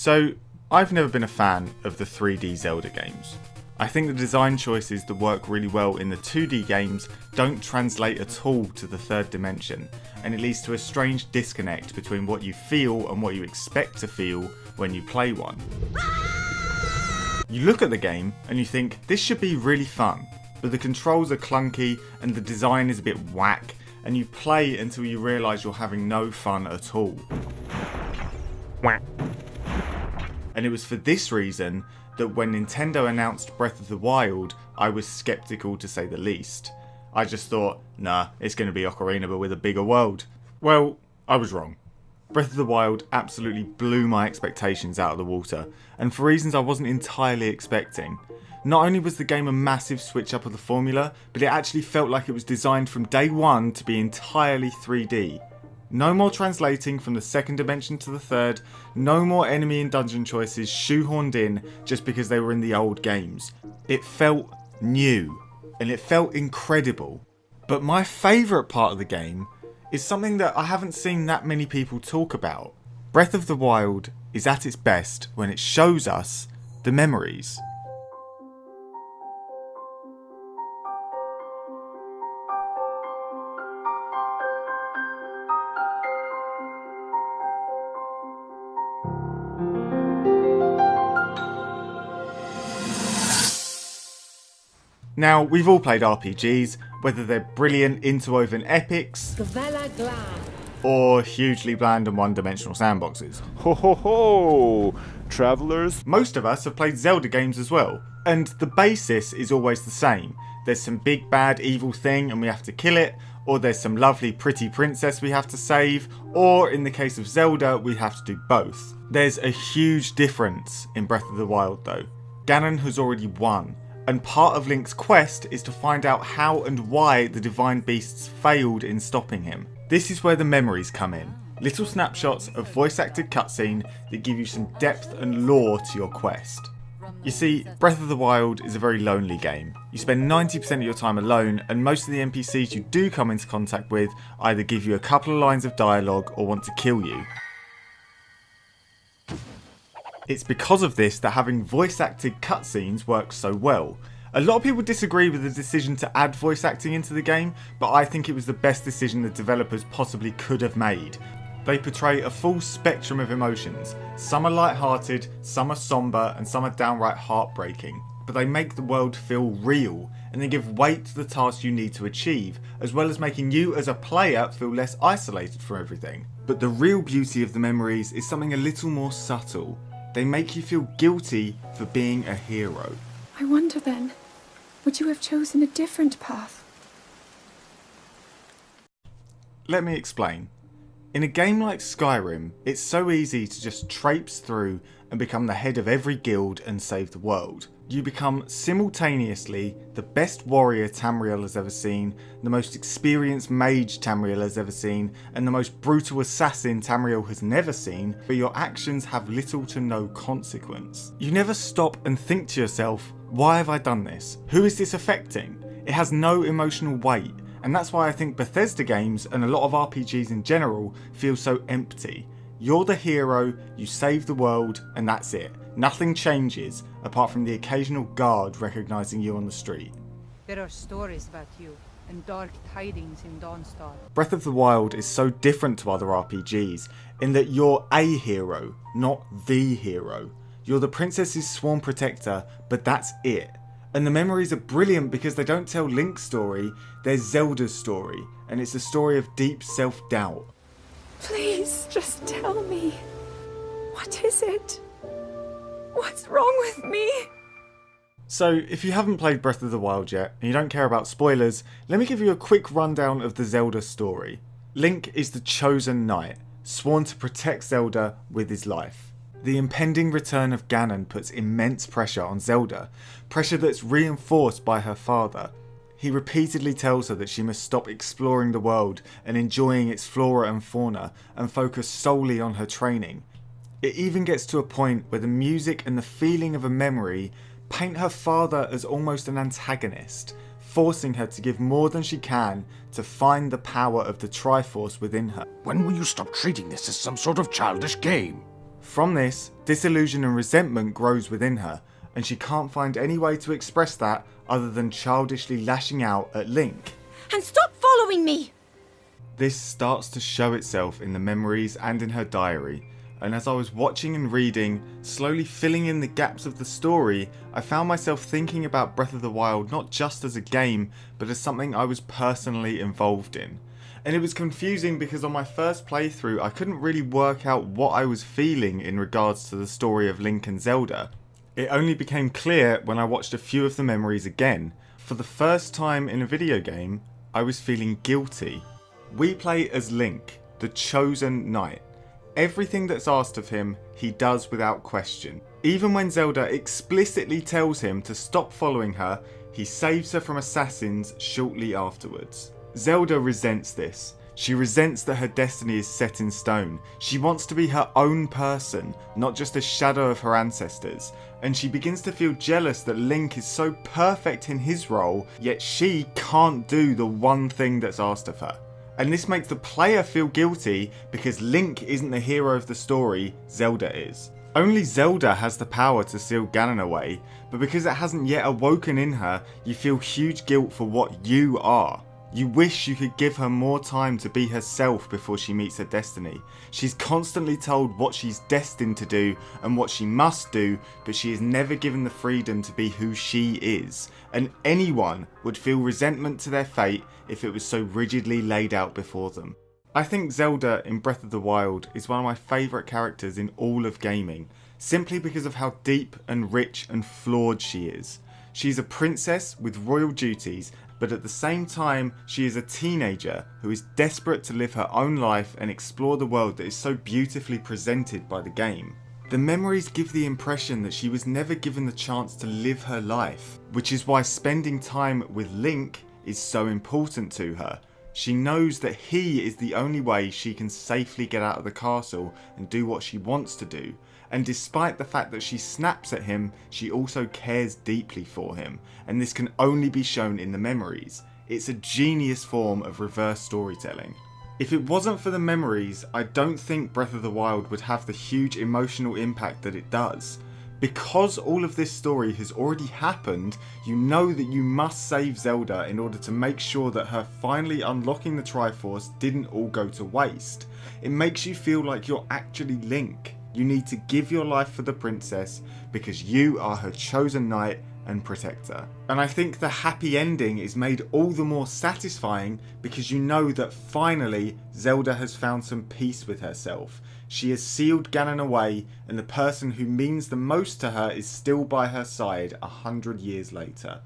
So, I've never been a fan of the 3D Zelda games. I think the design choices that work really well in the 2D games don't translate at all to the third dimension, and it leads to a strange disconnect between what you feel and what you expect to feel when you play one. You look at the game and you think, this should be really fun, but the controls are clunky and the design is a bit whack, and you play until you realise you're having no fun at all. And it was for this reason that when Nintendo announced Breath of the Wild, I was sceptical to say the least. I just thought, nah, it's going to be Ocarina but with a bigger world. Well, I was wrong. Breath of the Wild absolutely blew my expectations out of the water, and for reasons I wasn't entirely expecting. Not only was the game a massive switch up of the formula, but it actually felt like it was designed from day one to be entirely 3D. No more translating from the second dimension to the third, no more enemy and dungeon choices shoehorned in just because they were in the old games. It felt new, and it felt incredible. But my favourite part of the game is something that I haven't seen that many people talk about. Breath of the Wild is at its best when it shows us the memories. Now, we've all played RPGs, whether they're brilliant interwoven epics, or hugely bland and one-dimensional sandboxes. Ho ho ho! Travelers? Most of us have played Zelda games as well, and the basis is always the same. There's some big bad evil thing and we have to kill it, or there's some lovely pretty princess we have to save, or in the case of Zelda, we have to do both. There's a huge difference in Breath of the Wild though. Ganon has already won, and part of Link's quest is to find out how and why the divine beasts failed in stopping him. This is where the memories come in. Little snapshots of voice acted cutscene that give you some depth and lore to your quest. You see, Breath of the Wild is a very lonely game. You spend 90% of your time alone, and most of the NPCs you do come into contact with either give you a couple of lines of dialogue or want to kill you. It's because of this that having voice acted cutscenes works so well. A lot of people disagree with the decision to add voice acting into the game, but I think it was the best decision the developers possibly could have made. They portray a full spectrum of emotions. Some are light-hearted, some are somber, and some are downright heartbreaking. But they make the world feel real, and they give weight to the tasks you need to achieve, as well as making you as a player feel less isolated from everything. But the real beauty of the memories is something a little more subtle. They make you feel guilty for being a hero. I wonder then, would you have chosen a different path? Let me explain. In a game like Skyrim, it's so easy to just traipse through and become the head of every guild and save the world. You become simultaneously the best warrior Tamriel has ever seen, the most experienced mage Tamriel has ever seen, and the most brutal assassin Tamriel has never seen, but your actions have little to no consequence. You never stop and think to yourself, why have I done this? Who is this affecting? It has no emotional weight, and that's why I think Bethesda games and a lot of RPGs in general feel so empty. You're the hero, you save the world, and that's it. Nothing changes, apart from the occasional guard recognising you on the street. There are stories about you, and dark tidings in Dawnstar. Breath of the Wild is so different to other RPGs, in that you're a hero, not the hero. You're the princess's sworn protector, but that's it. And the memories are brilliant because they don't tell Link's story, they're Zelda's story, and it's a story of deep self-doubt. Please, just tell me. What is it? What's wrong with me? So, if you haven't played Breath of the Wild yet, and you don't care about spoilers, let me give you a quick rundown of the Zelda story. Link is the chosen knight, sworn to protect Zelda with his life. The impending return of Ganon puts immense pressure on Zelda, pressure that's reinforced by her father. He repeatedly tells her that she must stop exploring the world and enjoying its flora and fauna and focus solely on her training. It even gets to a point where the music and the feeling of a memory paint her father as almost an antagonist, forcing her to give more than she can to find the power of the Triforce within her. When will you stop treating this as some sort of childish game? From this, disillusion and resentment grows within her, and she can't find any way to express that other than childishly lashing out at Link. And stop following me! This starts to show itself in the memories and in her diary, and as I was watching and reading, slowly filling in the gaps of the story, I found myself thinking about Breath of the Wild not just as a game, but as something I was personally involved in. And it was confusing because on my first playthrough I couldn't really work out what I was feeling in regards to the story of Link and Zelda. It only became clear when I watched a few of the memories again. For the first time in a video game, I was feeling guilty. We play as Link, the chosen knight. Everything that's asked of him, he does without question. Even when Zelda explicitly tells him to stop following her, he saves her from assassins shortly afterwards. Zelda resents this. She resents that her destiny is set in stone. She wants to be her own person, not just a shadow of her ancestors. And she begins to feel jealous that Link is so perfect in his role, yet she can't do the one thing that's asked of her. And this makes the player feel guilty because Link isn't the hero of the story, Zelda is. Only Zelda has the power to seal Ganon away, but because it hasn't yet awoken in her, you feel huge guilt for what you are. You wish you could give her more time to be herself before she meets her destiny. She's constantly told what she's destined to do and what she must do, but she is never given the freedom to be who she is. And anyone would feel resentment to their fate if it was so rigidly laid out before them. I think Zelda in Breath of the Wild is one of my favourite characters in all of gaming, simply because of how deep and rich and flawed she is. She's a princess with royal duties, but at the same time she is a teenager who is desperate to live her own life and explore the world that is so beautifully presented by the game. The memories give the impression that she was never given the chance to live her life, which is why spending time with Link is so important to her. She knows that he is the only way she can safely get out of the castle and do what she wants to do. And despite the fact that she snaps at him, she also cares deeply for him, and this can only be shown in the memories. It's a genius form of reverse storytelling. If it wasn't for the memories, I don't think Breath of the Wild would have the huge emotional impact that it does. Because all of this story has already happened, you know that you must save Zelda in order to make sure that her finally unlocking the Triforce didn't all go to waste. It makes you feel like you're actually Link. You need to give your life for the princess because you are her chosen knight and protector. And I think the happy ending is made all the more satisfying because you know that finally Zelda has found some peace with herself. She has sealed Ganon away, and the person who means the most to her is still by her side 100 years later.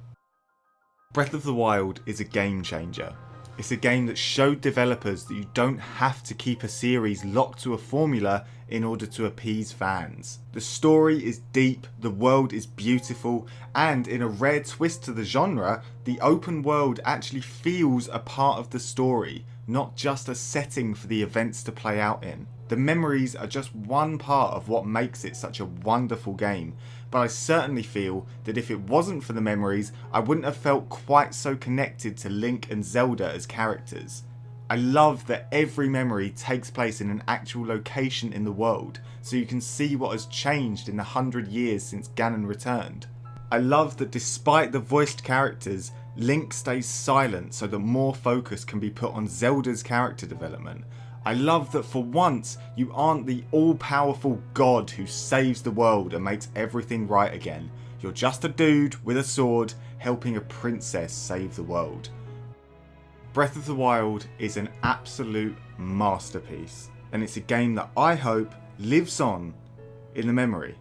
Breath of the Wild is a game changer. It's a game that showed developers that you don't have to keep a series locked to a formula in order to appease fans. The story is deep, the world is beautiful, and in a rare twist to the genre, the open world actually feels a part of the story, not just a setting for the events to play out in. The memories are just one part of what makes it such a wonderful game, but I certainly feel that if it wasn't for the memories, I wouldn't have felt quite so connected to Link and Zelda as characters. I love that every memory takes place in an actual location in the world, so you can see what has changed in the 100 years since Ganon returned. I love that despite the voiced characters, Link stays silent so that more focus can be put on Zelda's character development. I love that for once, you aren't the all-powerful god who saves the world and makes everything right again. You're just a dude with a sword helping a princess save the world. Breath of the Wild is an absolute masterpiece, and it's a game that I hope lives on in the memory.